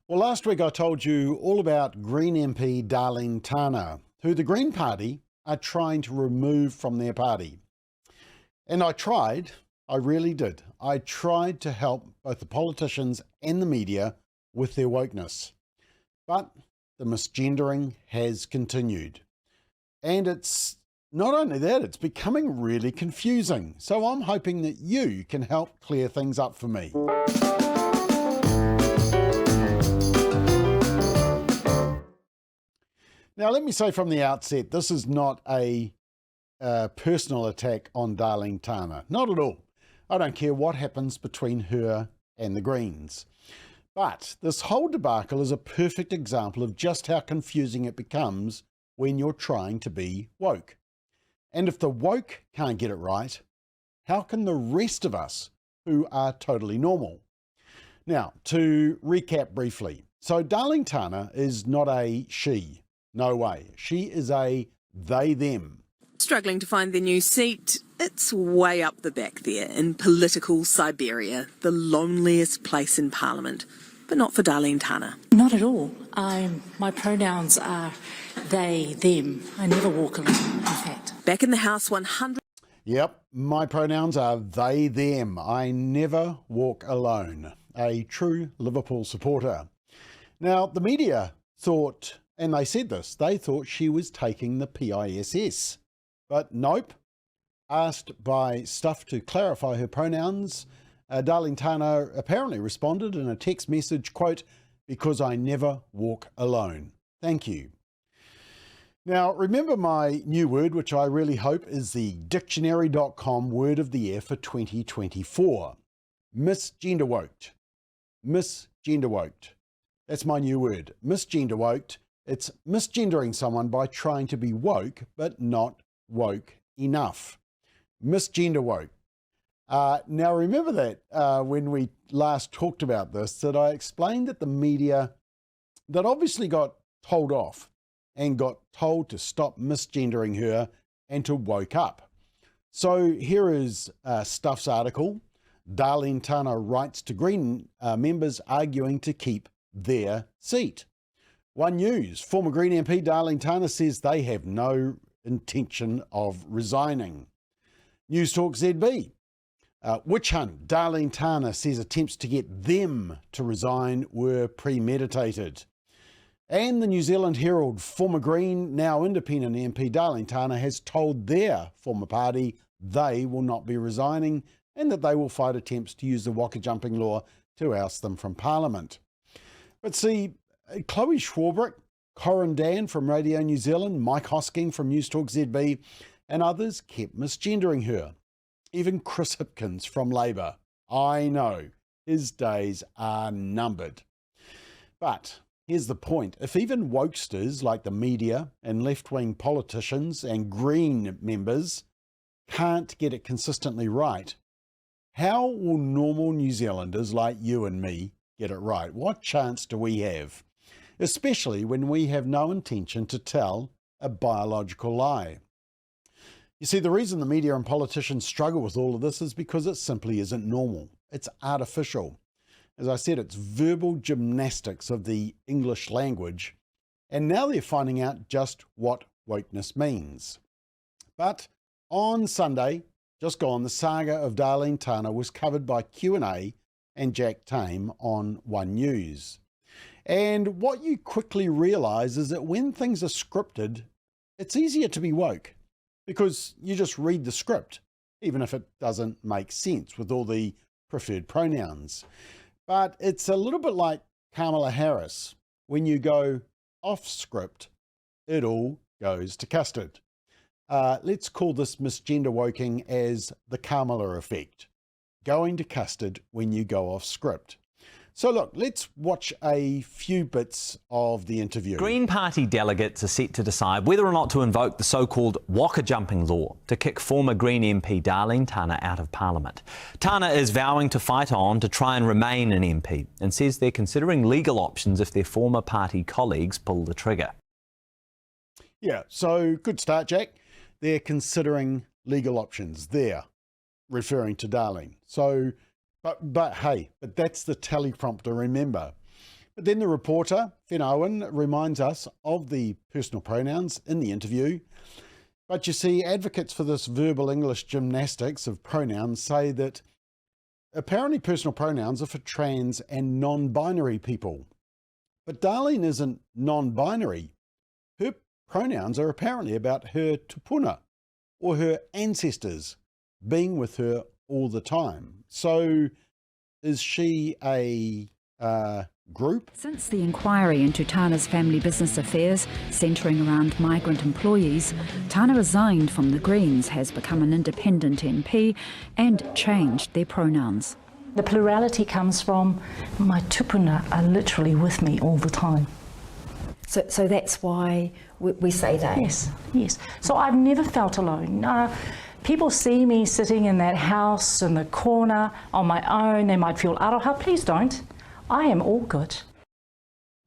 Well, last week I told you all about Green MP Darleen Tana, who the Green Party are trying to remove from their party. And I really did. I tried to help both the politicians and the media with their wokeness. But the misgendering has continued. And it's not only that, it's becoming really confusing. So I'm hoping that you can help clear things up for me. Now, let me say from the outset, this is not a personal attack on Darleen Tana. Not at all. I don't care what happens between her and the Greens. But this whole debacle is a perfect example of just how confusing it becomes when you're trying to be woke. And if the woke can't get it right, how can the rest of us who are totally normal? Now, to recap briefly. So Darleen Tana is not a she. No way. She is a they, them. Struggling to find their new seat. It's way up the back there in political Siberia, the loneliest place in Parliament. But not for Darleen Tana. Not at all. My pronouns are they, them. I never walk alone, in fact. Back in the House 100. Yep, my pronouns are they, them. I never walk alone. A true Liverpool supporter. Now, the media thought, and they said this, they thought she was taking the PISS. But nope. Asked by Stuff to clarify her pronouns, Darleen Tana apparently responded in a text message, quote, "Because I never walk alone. Thank you." Now, remember my new word, which I really hope is the dictionary.com word of the year for 2024. Misgenderwoked. Misgenderwoked. That's my new word. Misgenderwoked. It's misgendering someone by trying to be woke, but not woke enough. Misgenderwoke. Now, remember that when we last talked about this, that I explained that the media that obviously got told off and got told to stop misgendering her and to woke up. So here is Stuff's article. Darleen Tana writes to Green members arguing to keep their seat. One News, former Green MP Darleen Tana says they have no intention of resigning. News Talk ZB, witch hunt, Darleen Tana says attempts to get them to resign were premeditated. And the New Zealand Herald, former Green, now independent MP Darleen Tana has told their former party they will not be resigning and that they will fight attempts to use the waka jumping law to oust them from Parliament. But see, Chloe Schwarbrick, Corin Dan from Radio New Zealand, Mike Hosking from News Talk ZB, and others kept misgendering her. Even Chris Hipkins from Labour. I know, his days are numbered. But here's the point. If even wokesters like the media and left-wing politicians and Green members can't get it consistently right, how will normal New Zealanders like you and me get it right? What chance do we have? Especially when we have no intention to tell a biological lie. You see, the reason the media and politicians struggle with all of this is because it simply isn't normal. It's artificial. As I said, it's verbal gymnastics of the English language, and now they're finding out just what wokeness means. But on Sunday, just gone, the saga of Darleen Tana was covered by Q&A and Jack Tame on One News. And what you quickly realise is that when things are scripted, it's easier to be woke because you just read the script, even if it doesn't make sense with all the preferred pronouns. But it's a little bit like Kamala Harris. When you go off script, it all goes to custard. Let's call this misgender woking as the Kamala effect, going to custard when you go off script. So look, let's watch a few bits of the interview. Green Party delegates are set to decide whether or not to invoke the so-called waka jumping law to kick former Green MP Darleen Tana out of Parliament. Tana is vowing to fight on to try and remain an MP and says they're considering legal options if their former party colleagues pull the trigger. Yeah, so good start, Jack. They're considering legal options there, referring to Darleen. So, but hey, that's the teleprompter, remember. But then the reporter, Fen Owen, reminds us of the personal pronouns in the interview. But you see, advocates for this verbal English gymnastics of pronouns say that apparently personal pronouns are for trans and non-binary people. But Darleen isn't non-binary. Her pronouns are apparently about her tupuna, or her ancestors, being with her all the time. So is she a group? Since the inquiry into Tana's family business affairs centring around migrant employees, Tana resigned from the Greens, has become an independent MP and changed their pronouns. The plurality comes from my tupuna are literally with me all the time. So that's why we say that? Yes, yes. So I've never felt alone. People see me sitting in that house in the corner on my own. They might feel aroha. Please don't. I am all good.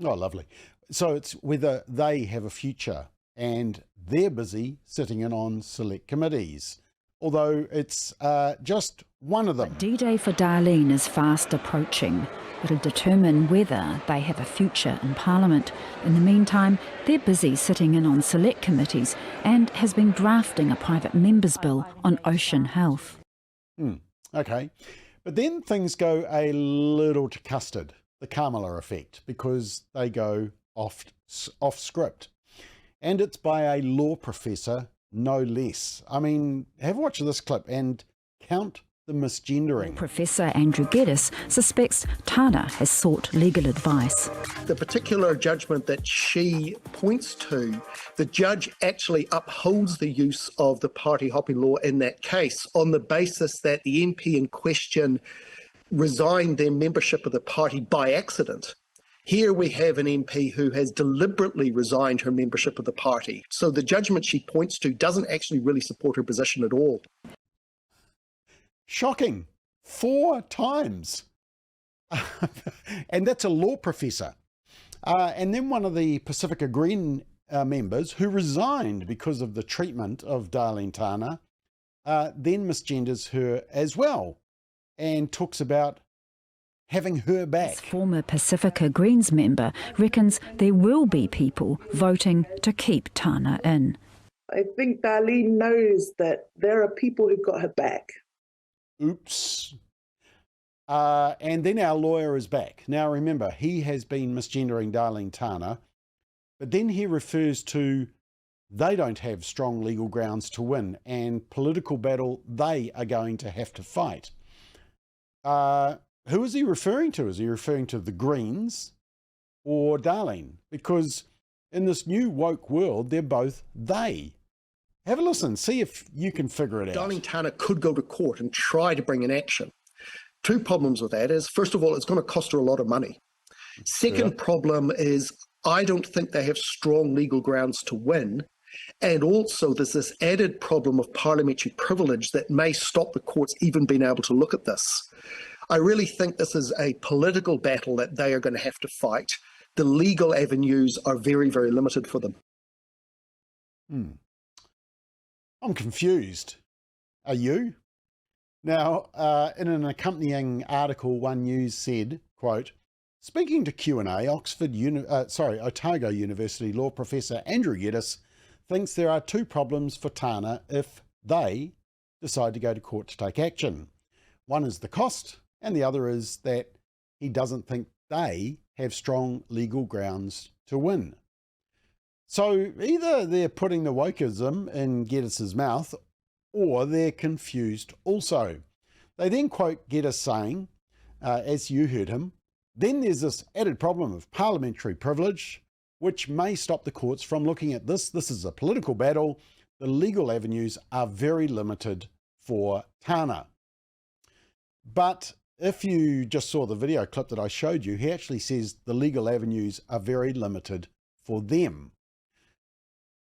Oh, lovely. So it's whether they have a future, and they're busy sitting in on select committees, although it's just one of them. D-Day for Darleen is fast approaching. It'll determine whether they have a future in Parliament. In the meantime, they're busy sitting in on select committees and has been drafting a private member's bill on ocean health. Okay. But then things go a little to custard, the Kamala effect, because they go off script. And it's by a law professor, no less. I mean, have a watch of this clip and count the misgendering. Professor Andrew Geddes suspects Tana has sought legal advice. The particular judgment that she points to, the judge actually upholds the use of the party hopping law in that case on the basis that the MP in question resigned their membership of the party by accident. Here we have an MP who has deliberately resigned her membership of the party. So the judgment she points to doesn't actually really support her position at all. Shocking. 4 times. And that's a law professor. And then one of the Pacifica Greens members who resigned because of the treatment of Darleen Tana, then misgenders her as well and talks about having her back. This former Pacifica Greens member reckons there will be people voting to keep Tana in. I think Darleen knows that there are people who've got her back. Oops. And then our lawyer is back. Now remember, he has been misgendering Darleen Tana, but then he refers to they don't have strong legal grounds to win and political battle they are going to have to fight. Who is he referring to? Is he referring to the Greens or Darleen? Because in this new woke world, they're both they. Have a listen, see if you can figure it out. Darleen Tana could go to court and try to bring an action. 2 problems with that is, first of all, it's going to cost her a lot of money. Second problem is, I don't think they have strong legal grounds to win. And also there's this added problem of parliamentary privilege that may stop the courts even being able to look at this. I really think this is a political battle that they are going to have to fight. The legal avenues are very, very limited for them. I'm confused. Are you? Now, in an accompanying article, One News said, quote, speaking to Q&A, Otago University law professor Andrew Geddes thinks there are 2 problems for Tana if they decide to go to court to take action. One is the cost, and the other is that he doesn't think they have strong legal grounds to win. So either they're putting the wokeism in Geddes's mouth, or they're confused also. They then quote Geddes saying, as you heard him, then there's this added problem of parliamentary privilege, which may stop the courts from looking at this. This is a political battle. The legal avenues are very limited for Tana. But if you just saw the video clip that I showed you, he actually says the legal avenues are very limited for them.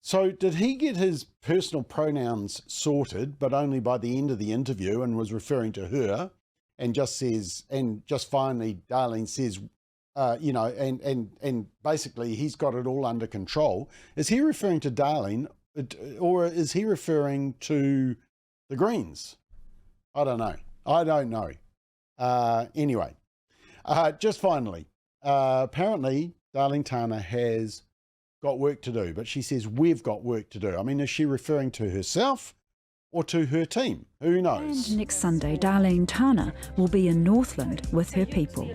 So did he get his personal pronouns sorted, but only by the end of the interview, and was referring to her, and just says, and just finally Darleen says, and basically he's got it all under control. Is he referring to Darleen, or is he referring to the Greens? I don't know. Anyway, just finally, apparently Darleen Tana has got work to do, but she says we've got work to do. I mean, is she referring to herself or to her team? Who knows? And next Sunday, Darleen Tana will be in Northland with her people.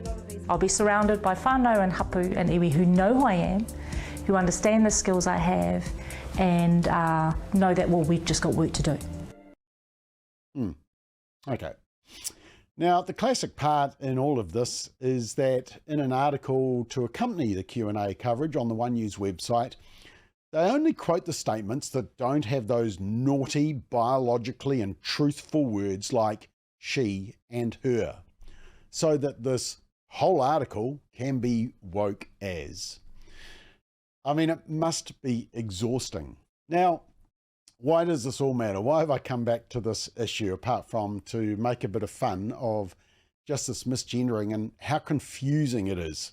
I'll be surrounded by whānau and hapu and iwi who know who I am, who understand the skills I have, and know that, well, we've just got work to do. Okay. Now, the classic part in all of this is that in an article to accompany the Q&A coverage on the One News website, they only quote the statements that don't have those naughty, biologically and truthful words like she and her, so that this whole article can be woke as. I mean, it must be exhausting. Now, why does this all matter? Why have I come back to this issue apart from to make a bit of fun of just this misgendering and how confusing it is?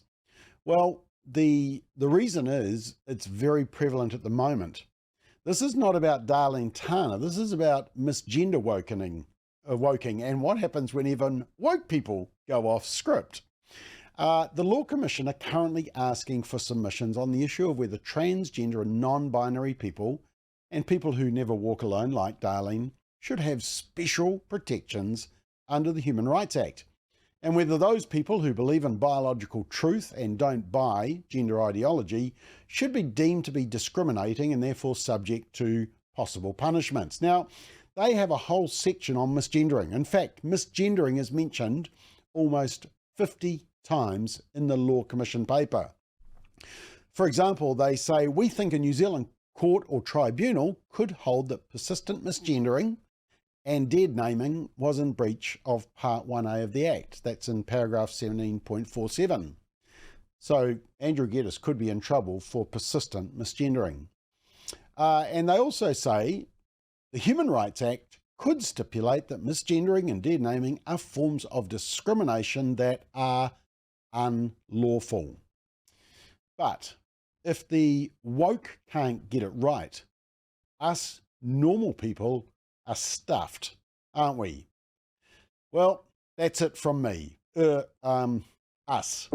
Well, the reason is it's very prevalent at the moment. This is not about Darleen Tana. This is about misgender woking and what happens when even woke people go off script. The Law Commission are currently asking for submissions on the issue of whether transgender and non-binary people and people who never walk alone like Darleen should have special protections under the Human Rights Act, and whether those people who believe in biological truth and don't buy gender ideology should be deemed to be discriminating and therefore subject to possible punishments. Now, they have a whole section on misgendering. In fact, misgendering is mentioned almost 50 times in the Law Commission paper. For example, they say, we think a New Zealand court or tribunal could hold that persistent misgendering and dead naming was in breach of Part 1A of the Act. That's in paragraph 17.47. So Andrew Geddes could be in trouble for persistent misgendering. And they also say the Human Rights Act could stipulate that misgendering and dead naming are forms of discrimination that are unlawful. But if the woke can't get it right, us normal people are stuffed, aren't we? Well, that's it from me. Us.